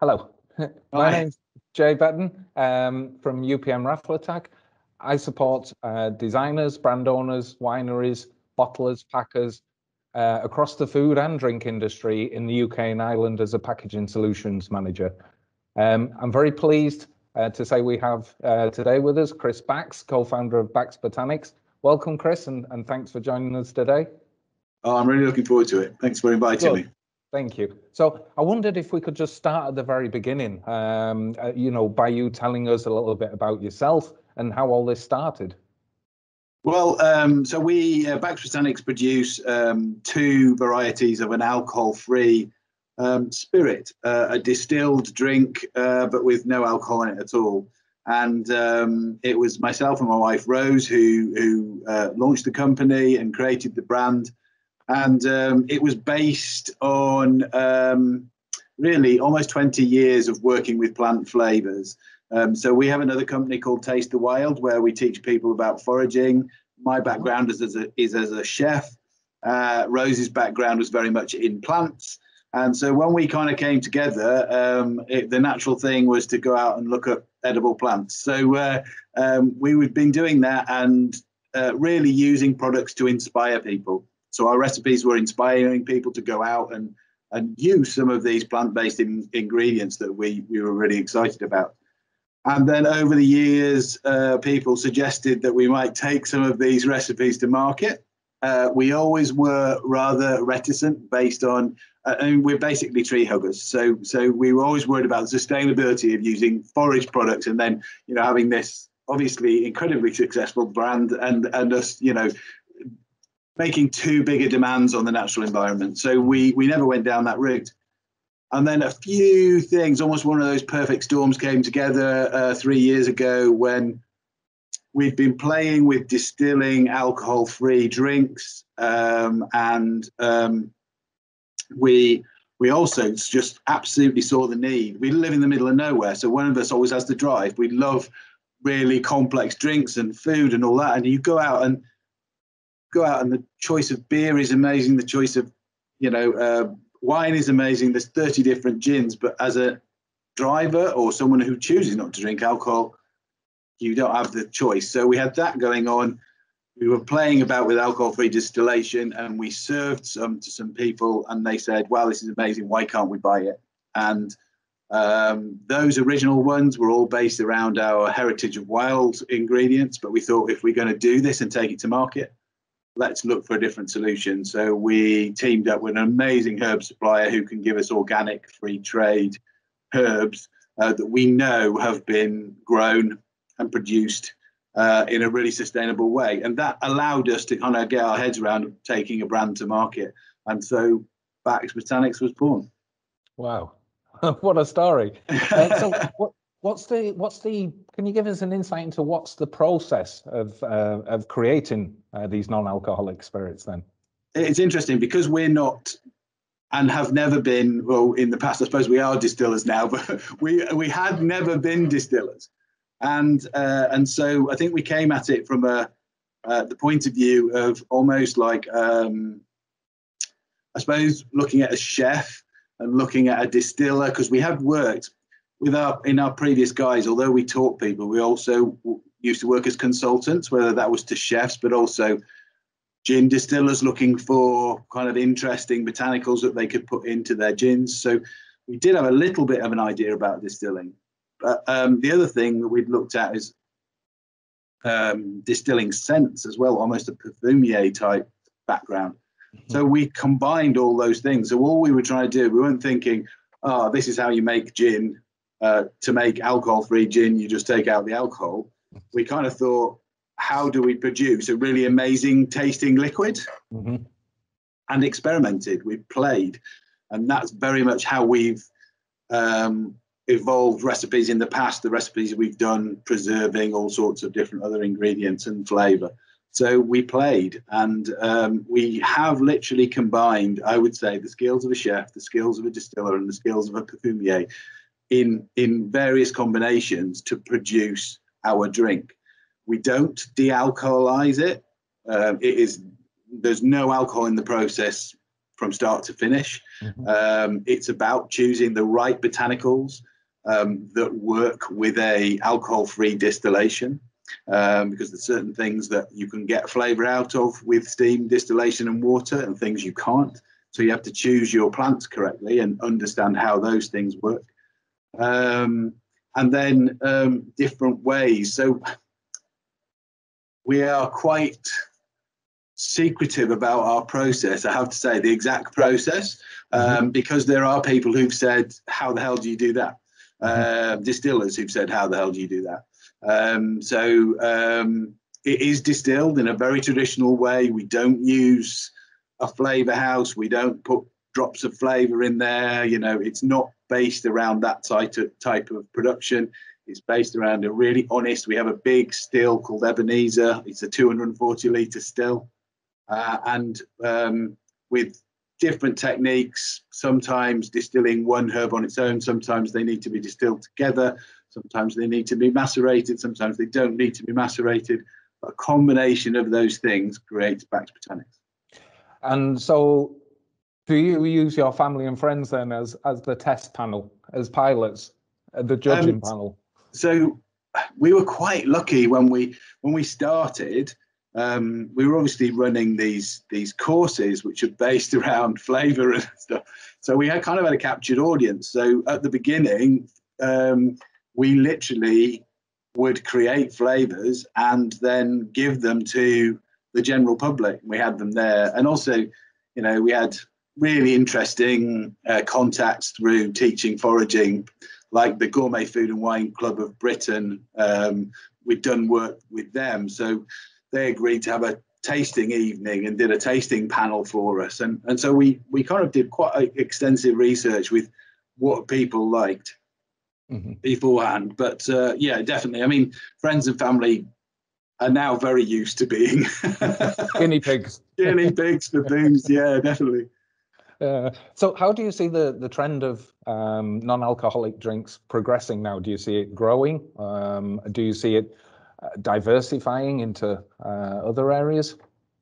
Hello, my Hi. name's Jay Betton from UPM Raffle Attack. I support designers, brand owners, wineries, bottlers, packers across the food and drink industry in the UK and Ireland as a packaging solutions manager. I'm very pleased to say we have today with us Chris Bax, co-founder of Bax Botanics. Welcome, Chris, and thanks for joining us today. Oh, I'm really looking forward to it. Thanks for inviting me. Thank you. So I wondered if we could just start at the very beginning, by you telling us a little bit about yourself and how all this started. Well, so we, Bax Botanics, produce two varieties of an alcohol-free spirit, a distilled drink, but with no alcohol in it at all. And it was myself and my wife, Rose, who launched the company and created the brand. And it was based on really almost 20 years of working with plant flavors. So we have another company called Taste the Wild, where we teach people about foraging. My background is as a chef. Rose's background was very much in plants. And so when we kind of came together, the natural thing was to go out and look at edible plants. So we've been doing that and really using products to inspire people. So our recipes were inspiring people to go out and use some of these plant-based ingredients that we were really excited about. And then over the years, people suggested that we might take some of these recipes to market. We always were rather reticent based on, and we're basically tree huggers. So we were always worried about the sustainability of using forage products and then, having this obviously incredibly successful brand and us, making too big a demands on the natural environment. So we never went down that route. And then a few things, almost one of those perfect storms came together 3 years ago when we've been playing with distilling alcohol-free drinks. And we also just absolutely saw the need. We live in the middle of nowhere, so one of us always has to drive. We love really complex drinks and food and all that. And you go out and the choice of beer is amazing. The choice of, wine is amazing. There's 30 different gins, but as a driver or someone who chooses not to drink alcohol, you don't have the choice. So we had that going on. We were playing about with alcohol-free distillation and we served some to some people and they said, wow, this is amazing. Why can't we buy it? And those original ones were all based around our heritage of wild ingredients. But we thought if we're going to do this and take it to market, let's look for a different solution. So we teamed up with an amazing herb supplier who can give us organic, free trade herbs that we know have been grown and produced in a really sustainable way. And that allowed us to kind of get our heads around taking a brand to market. And so Bax Botanics was born. Wow, what a story. Can you give us an insight into what's the process of creating these non-alcoholic spirits then? It's interesting because we're not and have never been, well, in the past, I suppose we are distillers now, but we had never been distillers. And so I think we came at it from the point of view of almost like, I suppose, looking at a chef and looking at a distiller, because we had worked in our previous guys, although we taught people, we also used to work as consultants, whether that was to chefs, but also gin distillers looking for kind of interesting botanicals that they could put into their gins. So we did have a little bit of an idea about distilling. But the other thing that we'd looked at is distilling scents as well, almost a perfumier type background. Mm-hmm. So we combined all those things. So all we were trying to do, we weren't thinking, oh, this is how you make gin. To make alcohol-free gin, you just take out the alcohol. We kind of thought, how do we produce a really amazing tasting liquid? Mm-hmm. And experimented. We played. And that's very much how we've evolved recipes in the past, the recipes we've done, preserving all sorts of different other ingredients and flavor. So we played, and we have literally combined, I would say, the skills of a chef, the skills of a distiller, and the skills of a perfumier in various combinations to produce our drink. We don't de-alcoholize it. There's no alcohol in the process from start to finish. Mhm. It's about choosing the right botanicals that work with a alcohol-free distillation, because there's certain things that you can get flavor out of with steam distillation and water, and things you can't. So you have to choose your plants correctly and understand how those things work. And then different ways. So we are quite secretive about our process, I have to say, the exact process, because there are people who've said, how the hell do you do that? Distillers who've said, how the hell do you do that? It is distilled in a very traditional way. We don't use a flavor house. We don't put drops of flavor in there. You know, it's not based around that type of production. It's based around a really honest. We have a big still called Ebenezer. It's a 240 litre still. And with different techniques, sometimes distilling one herb on its own, sometimes they need to be distilled together, sometimes they need to be macerated, sometimes they don't need to be macerated. A combination of those things creates Bax Botanics. And so do you use your family and friends then as the test panel, as pilots, the judging panel? So we were quite lucky when we started. We were obviously running these courses which are based around flavor and stuff. So we had kind of had a captured audience. So at the beginning, we literally would create flavors and then give them to the general public. We had them there. And also, you know, we had really interesting contacts through teaching foraging, like the Gourmet Food and Wine Club of Britain. We'd done work with them. So they agreed to have a tasting evening and did a tasting panel for us. And so we kind of did quite extensive research with what people liked beforehand. But yeah, definitely. I mean, friends and family are now very used to being guinea pigs. Guinea pigs for booze. Yeah, definitely. So how do you see the trend of non-alcoholic drinks progressing now? Do you see it growing? Do you see it diversifying into other areas?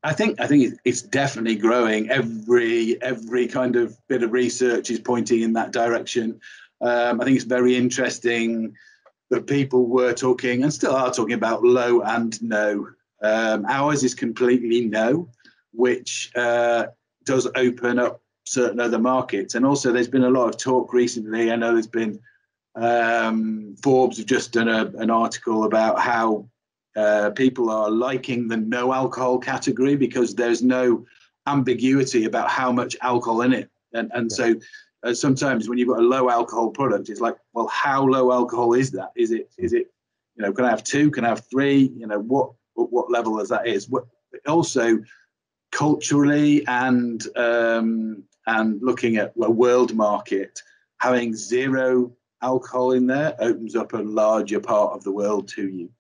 I think it's definitely growing. Every kind of bit of research is pointing in that direction. I think it's very interesting that people were talking and still are talking about low and no. Ours is completely no, which does open up certain other markets. And also there's been a lot of talk recently. I know there's been Forbes have just done an article about how people are liking the no alcohol category because there's no ambiguity about how much alcohol in it. And so sometimes when you've got a low alcohol product, it's like, well, how low alcohol is that? Is it, you know, can I have 2? Can I have 3? You know, what level as that is? Also culturally and looking at a world market, having 0 alcohol in there opens up a larger part of the world to you.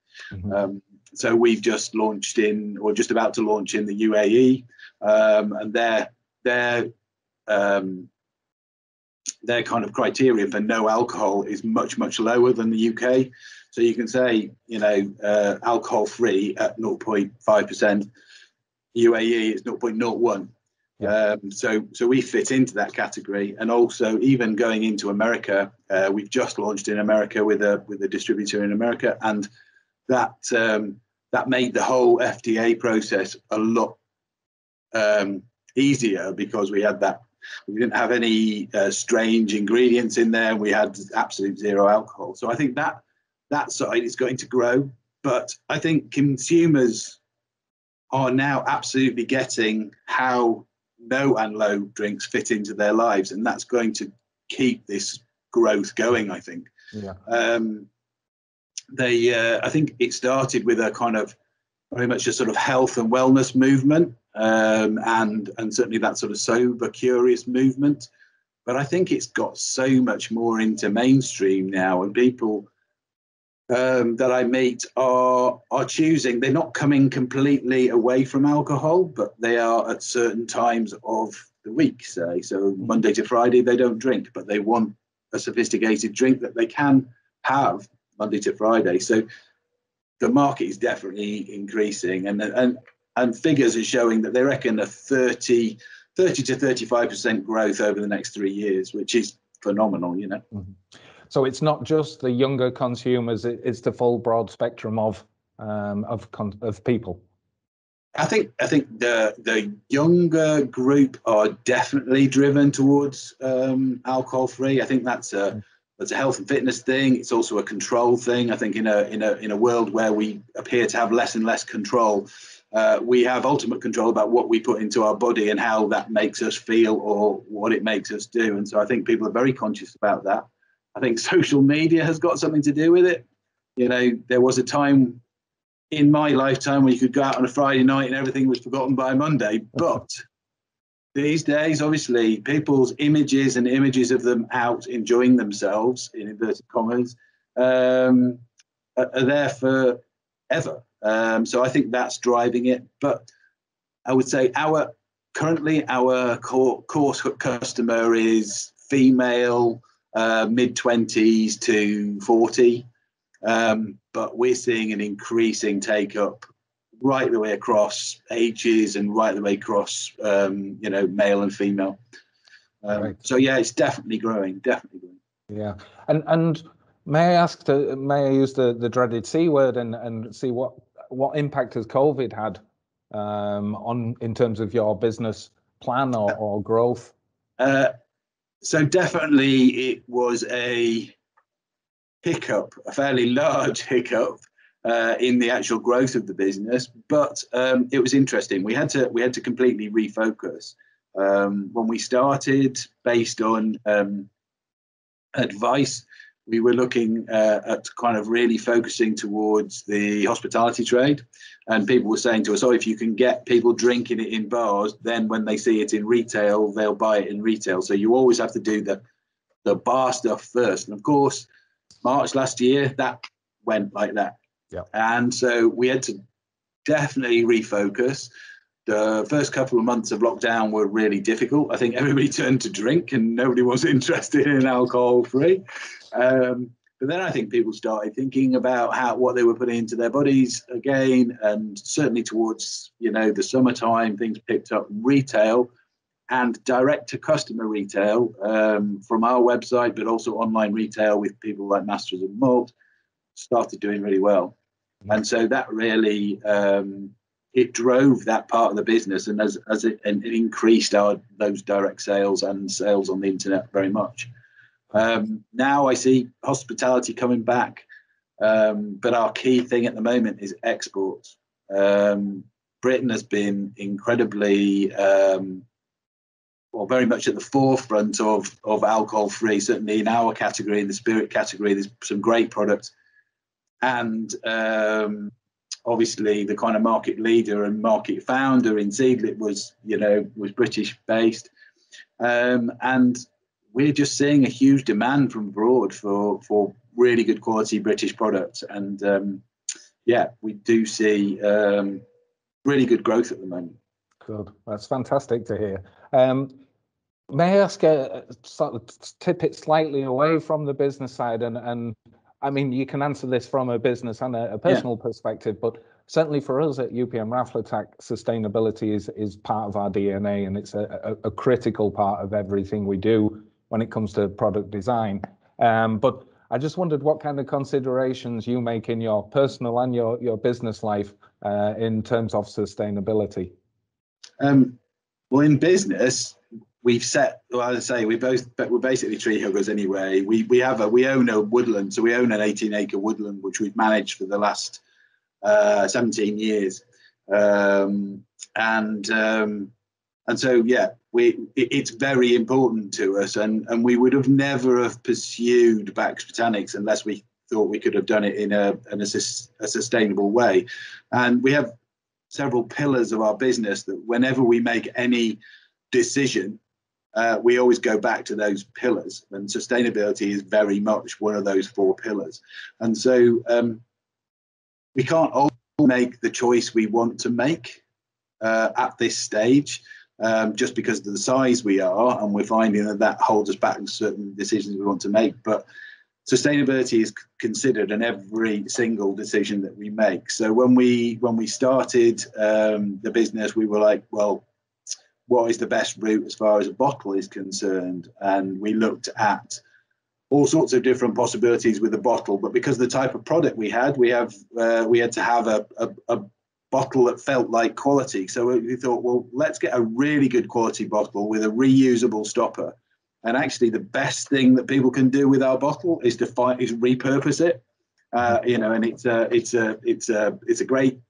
So we've just launched in, or just about to launch in, the UAE, and their kind of criteria for no alcohol is much lower than the UK. So you can say, you know, alcohol free at 0.5%. UAE is 0.01. Yeah. So we fit into that category. And also, even going into America, we've just launched in America with a distributor in America, and that made the whole FDA process a lot easier, because we didn't have any strange ingredients in there. We had absolute 0 alcohol. So I think that side is going to grow, but I think consumers are now absolutely getting how no and low drinks fit into their lives, and that's going to keep this growth going, I think. Yeah. I think it started with a kind of very much a sort of health and wellness movement, and certainly that sort of sober, curious movement. But I think it's got so much more into mainstream now, and people that I meet are choosing. They're not coming completely away from alcohol, but they are at certain times of the week, say. So Monday to Friday, they don't drink, but they want a sophisticated drink that they can have Monday to Friday. So the market is definitely increasing, and figures are showing that they reckon a 30 30 to 35% growth over the next 3 years, which is phenomenal, you know. Mm-hmm. So it's not just the younger consumers; it's the full broad spectrum of people. I think the younger group are definitely driven towards alcohol free. I think that's a health and fitness thing. It's also a control thing. I think in a world where we appear to have less and less control, we have ultimate control about what we put into our body and how that makes us feel or what it makes us do. And so I think people are very conscious about that. I think social media has got something to do with it. You know, there was a time in my lifetime when you could go out on a Friday night and everything was forgotten by Monday. But these days, obviously, people's images and images of them out enjoying themselves, in inverted commas, are there forever. So I think that's driving it. But I would say currently our core customer is female, mid-20s to 40. But we're seeing an increasing take up right the way across ages and right the way across, male and female. Right. So yeah, it's definitely growing. Yeah, and may I use the dreaded C word and see what impact has COVID had in terms of your business plan or growth? So definitely it was a hiccup, a fairly large hiccup in the actual growth of the business, but it was interesting. We had to completely refocus. When we started, based on advice, we were looking at kind of really focusing towards the hospitality trade, and people were saying to us, "Oh, if you can get people drinking it in bars, then when they see it in retail, they'll buy it in retail. So you always have to do the bar stuff first." And of course, March last year, that went like that. Yeah. And so we had to definitely refocus. The first couple of months of lockdown were really difficult. I think everybody turned to drink and nobody was interested in alcohol free. But then I think people started thinking about what they were putting into their bodies again. And certainly towards, the summertime, things picked up retail and direct to customer retail from our website, but also online retail with people like Masters of Malt started doing really well. And so that really, it drove that part of the business, and as it increased those direct sales and sales on the internet very much. Now I see hospitality coming back, but our key thing at the moment is exports. Britain has been incredibly, very much at the forefront of alcohol free. Certainly in our category, in the spirit category, there's some great products, and obviously the kind of market leader and market founder in Seedlit was British based, and we're just seeing a huge demand from abroad for really good quality British products, and we do see really good growth at the moment. Good, that's fantastic to hear. May I ask, sort of tip it slightly away from the business side, and I mean, you can answer this from a business and a personal perspective, but certainly for us at UPM Raflatac, sustainability is part of our DNA, and it's a critical part of everything we do when it comes to product design. But I just wondered what kind of considerations you make in your personal and your business life in terms of sustainability. Well, in business, we've set. Well, as I say, we're basically tree huggers anyway. We own a woodland, so we own an 18-acre woodland which we've managed for the last 17 years, and so it's very important to us, and we would have never have pursued Bax Botanics unless we thought we could have done it in a sustainable way, and we have several pillars of our business that whenever we make any decision, we always go back to those pillars, and sustainability is very much one of those 4 pillars. And so we can't always make the choice we want to make at this stage, just because of the size we are, and we're finding that holds us back in certain decisions we want to make. But sustainability is considered in every single decision that we make. So when we started the business, we were like, well, what is the best route as far as a bottle is concerned. And we looked at all sorts of different possibilities with the bottle, but because of the type of product we had to have a bottle that felt like quality. So we thought, well, let's get a really good quality bottle with a reusable stopper. And actually, the best thing that people can do with our bottle is repurpose it. And it's a great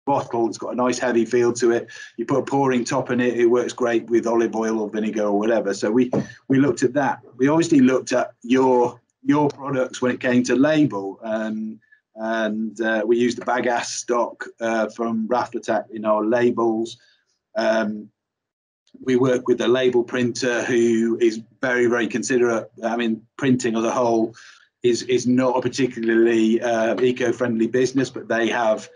bottle. It's got a nice heavy feel to it. You put a pouring top in it, it works great with olive oil or vinegar or whatever. So we looked at that. We obviously looked at your products when it came to label, and we used the Bagas stock from Raflatac in our labels. We work with a label printer who is very, very considerate. I mean, printing as a whole is not a particularly eco-friendly business, but they have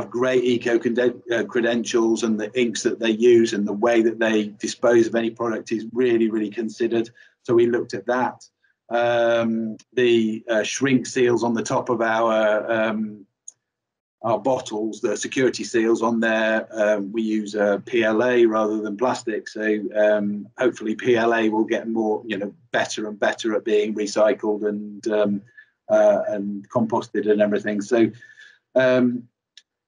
great eco credentials, and the inks that they use and the way that they dispose of any product is really, really considered. So we looked at that. The shrink seals on the top of our bottles, the security seals on there, we use PLA rather than plastic. So hopefully PLA will get more, better and better at being recycled and composted and everything. So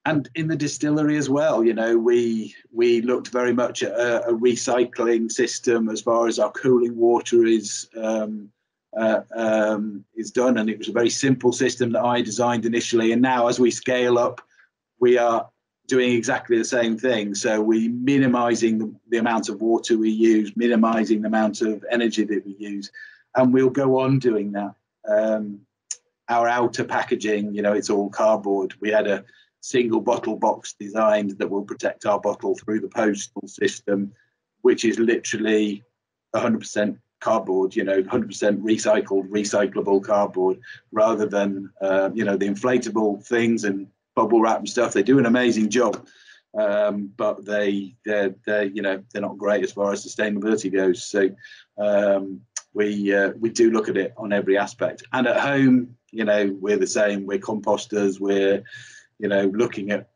and in the distillery as well, we looked very much at a recycling system as far as our cooling water is done, and it was a very simple system that I designed initially. And now, as we scale up, we are doing exactly the same thing. So we're minimizing the amount of water we use, minimizing the amount of energy that we use, and we'll go on doing that. Our outer packaging, it's all cardboard. We had a single bottle box designed that will protect our bottle through the postal system, which is literally 100% cardboard, 100% recyclable cardboard, rather than the inflatable things and bubble wrap and stuff. They do an amazing job, but they're not great as far as sustainability goes. So we do look at it on every aspect. And at home, we're the same. We're composters. We're looking at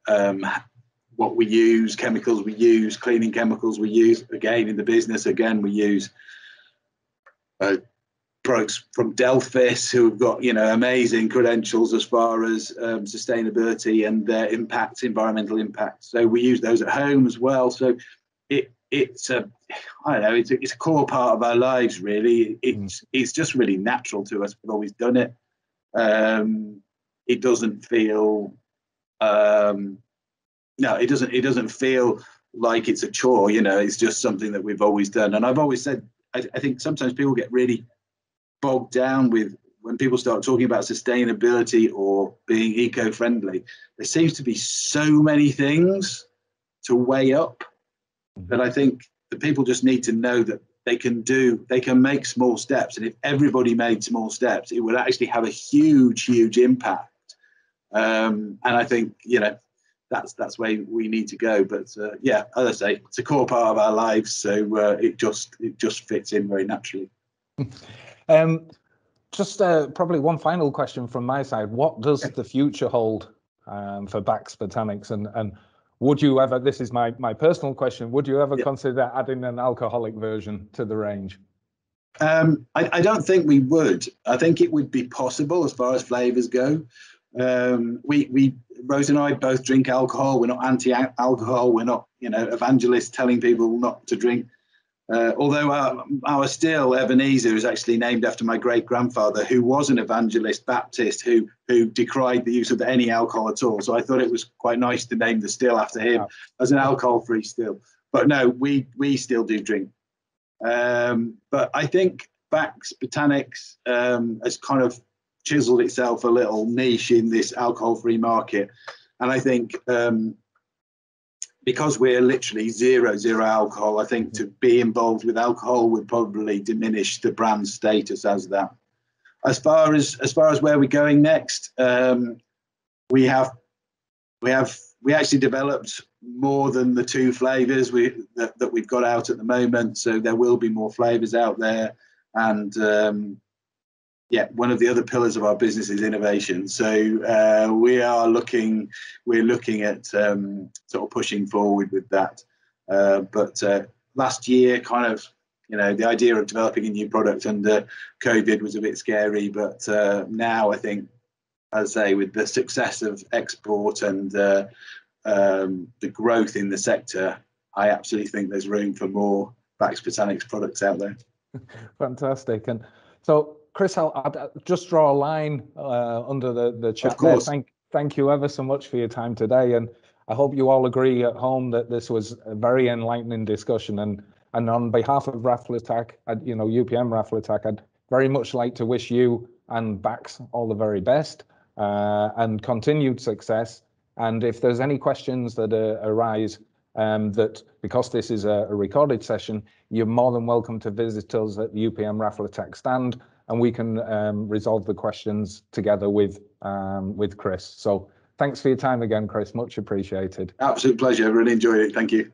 what we use, chemicals we use, cleaning chemicals we use. Again, in the business, we use products from Delphis, who've got amazing credentials as far as sustainability and their environmental impact. So we use those at home as well. So it's a core part of our lives, really. It's just really natural to us. We've always done it. It doesn't feel it doesn't feel like it's a chore. It's just something that we've always done. And I've always said, I think sometimes people get really bogged down with when people start talking about sustainability or being eco-friendly. There seems to be so many things to weigh up that I think the people just need to know that they can make small steps. And if everybody made small steps, it would actually have a huge, huge impact. And I think, that's where we need to go. But as I say, it's a core part of our lives. So it just fits in very naturally. Just probably one final question from my side. What does the future hold for Bax Botanics? And would you ever, this is my personal question, would you ever consider adding an alcoholic version to the range? I don't think we would. I think it would be possible as far as flavors go. Rose and I both drink alcohol. We're not anti-alcohol. We're not, evangelists telling people not to drink. Although our still Ebenezer is actually named after my great grandfather, who was an evangelist Baptist who decried the use of any alcohol at all. So I thought it was quite nice to name the still after him as an alcohol-free still. But no, we still do drink. But I think Bax Botanics has kind of chiseled itself a little niche in this alcohol-free market. And I think because we're literally zero alcohol, I think to be involved with alcohol would probably diminish the brand status as that. As far as where we're going next, we actually developed more than the 2 flavors that we've got out at the moment. So there will be more flavors out there. And one of the other pillars of our business is innovation. So we're looking at sort of pushing forward with that. But last year, kind of, the idea of developing a new product under COVID was a bit scary, but now I think, as I say, with the success of export and the growth in the sector, I absolutely think there's room for more Bax Botanics products out there. Fantastic. And so, Chris, I'll just draw a line under the chat. Of course. There. Thank you ever so much for your time today. And I hope you all agree at home that this was a very enlightening discussion. And on behalf of Raflatac, UPM Raflatac, I'd very much like to wish you and Bax all the very best and continued success. And if there's any questions that arise, that because this is a recorded session, you're more than welcome to visit us at the UPM Raflatac stand, and we can resolve the questions together with Chris. So thanks for your time again, Chris. Much appreciated. Absolute pleasure. Really enjoyed it. Thank you.